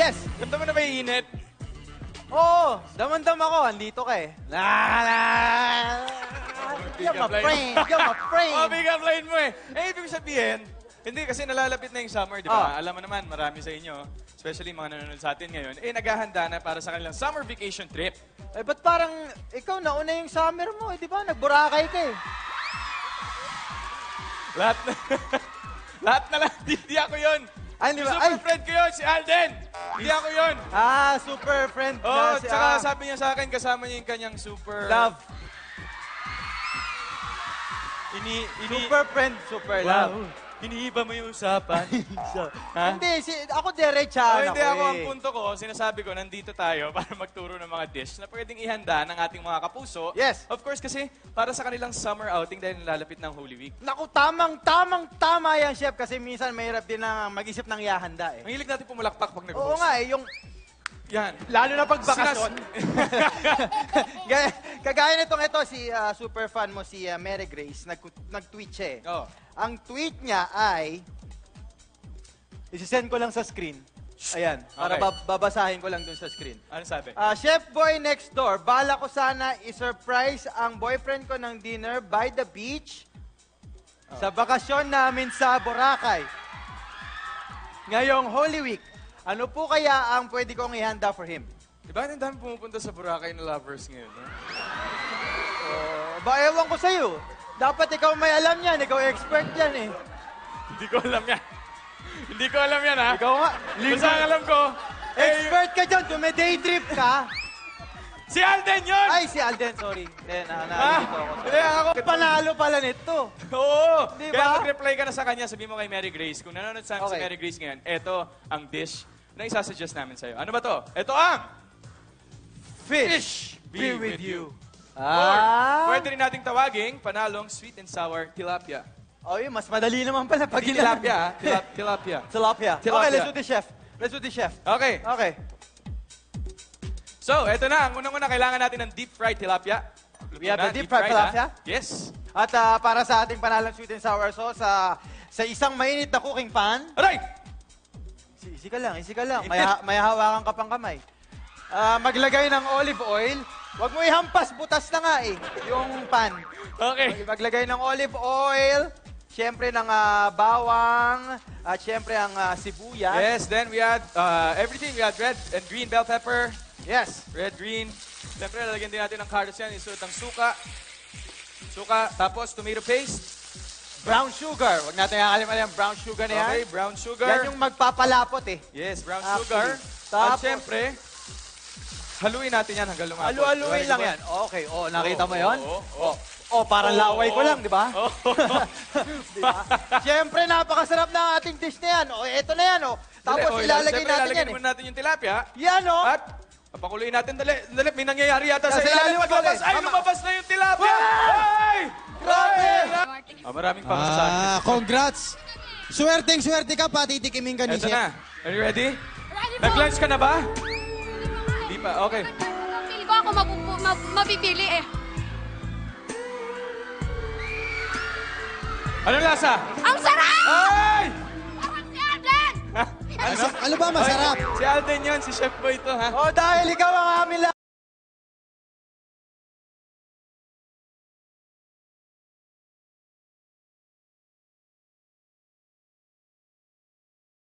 Yes! Ramdam mo na ba yung init? Oo, damandam ako. Andito ka eh. You're my friend. You're my friend. Oh, big up line mo eh. Eh, ibig sabihin, hindi kasi nalalapit na yung summer, di ba? Oh. Alam mo naman, marami sa inyo, especially mga nanonood sa atin ngayon, eh, naghahanda na para sa kanilang summer vacation trip. Eh, ba't parang ikaw nauna yung summer mo? Eh, di ba? Nagburakay ka eh. Lahat na, lahat na lang, di ako yun. Ay, di ba? Super friend ko yun, si Alden. Hindi ako yun. Ah, super friend Oh, na si... tsaka sabi niya sa akin, kasama niya yung kanyang super... Love. Super friend, super Wow. love. Hinihiba mo yung usapan. Ha? Hindi, ako diretsahan Hindi ako, eh. ang punto ko, sinasabi ko, nandito tayo para magturo ng mga dish na pwedeng ihanda ng ating mga kapuso. Yes. Of course, kasi para sa kanilang summer outing dahil nalalapit ng Holy Week. Naku, tama yan, chef. Kasi minsan mahirap din na mag-isip ng ihahanda eh. Ang hilig natin pumalakpak pag Oo nag-host. nga eh, yung... Yan. Lalo na pag bakasyon. Kagaya nitong ito, si super fan mo, si Mary Grace, nag-tweet siya eh. Oh. Ang tweet niya ay... Isisend ko lang sa screen. Ayan, para Okay. babasahin ko lang dun sa screen. Ano sabi? Chef Boy next door, bala ko sana i-surprise ang boyfriend ko ng dinner by the beach sa bakasyon namin sa Boracay. Ngayong Holy Week. Ano po kaya ang pwede kong ihanda for him? Diba ang dami pumupunta sa Boracay na lovers ngayon? No? Ba, ewan ko sa'yo. Dapat ikaw may alam yan. Ikaw expert yan eh. Hindi ko alam yan. Hindi ko alam yan, ha? Ikaw nga. Basta ang alam ko, Expert ka dyan. Dume-day trip ka. si Alden yun! Ay, si Alden. Sorry. Nalito ako. Hindi, ako. Panalo pala nito. Oo! Di Kaya ba? mag-reply ka na sa kanya, sabi mo kay Mary Grace, kung nanonood sa si Okay. Mary Grace ngayon, eto ang dish na isasuggest namin sa'yo. Ano ba to? Ito ang Fish. Be with you. Or pwede rin nating tawaging panalong sweet and sour tilapia. Oh, yun. Mas madali naman pala pag Hindi tilapia, ha? Tilapia. Tilapia. Tilapia. Okay, let's do the chef. Let's do the chef. Okay. Okay. So, eto na. Ang unang-una, kailangan natin ng deep-fried tilapia. We have the deep-fried tilapia? Yes. At para sa ating panalang sweet and sour sauce, sa isang mainit na cooking pan, Aray! easy ka lang, easy ka lang. Init. May hawakan ka pang kamay. Maglagay ng olive oil. Huwag mo ihampas, butas na nga eh, yung pan. Okay. Maglagay ng olive oil, syempre ng bawang, at syempre ang sibuyas. Yes, then we add everything. We add red and green bell pepper. Yes. Red, green. Siyempre, lalagyan din natin ng carrots yan. Isuot ang suka. Suka, tapos tomato paste. Brown sugar. Huwag natin kakalimutan yung brown sugar na yan. Okay, brown sugar. Yan yung magpapalapot eh. Yes, brown Actually. sugar. At Tapos- siyempre, haluin natin yan hanggang lumapot. Halu-haluin lang Diba? yan. Okay, nakita mo yon? Oo. Parang laway ko lang, di ba? Oh. Diba? Siyempre, napakasarap ng ating dish na yan. Eto na yan, Tapos ilalagay natin yan, muna natin yung tilapia. Yan, At papakuluin natin. Dali, may nangyayari yata sa Nasa ilalim. ilalim Maglabas. ulit. Ay, Mama. lumabas na yung tilapia! Ay! Grabe! Maraming pakasasabi. Congrats! Swerteng-swerte ka pa, titikimin ka ni Eto Chef. na. Are you ready? Ready po. Nag-lunch ka na ba? Di pa. Okay. Pili ko ako mapipili eh. Anong lasa? Ang sarap! Ay! Parang si Alden! Ano ba masarap? Si Alden yun, si Chef Boy ito, ha? Dahil ikaw ang aming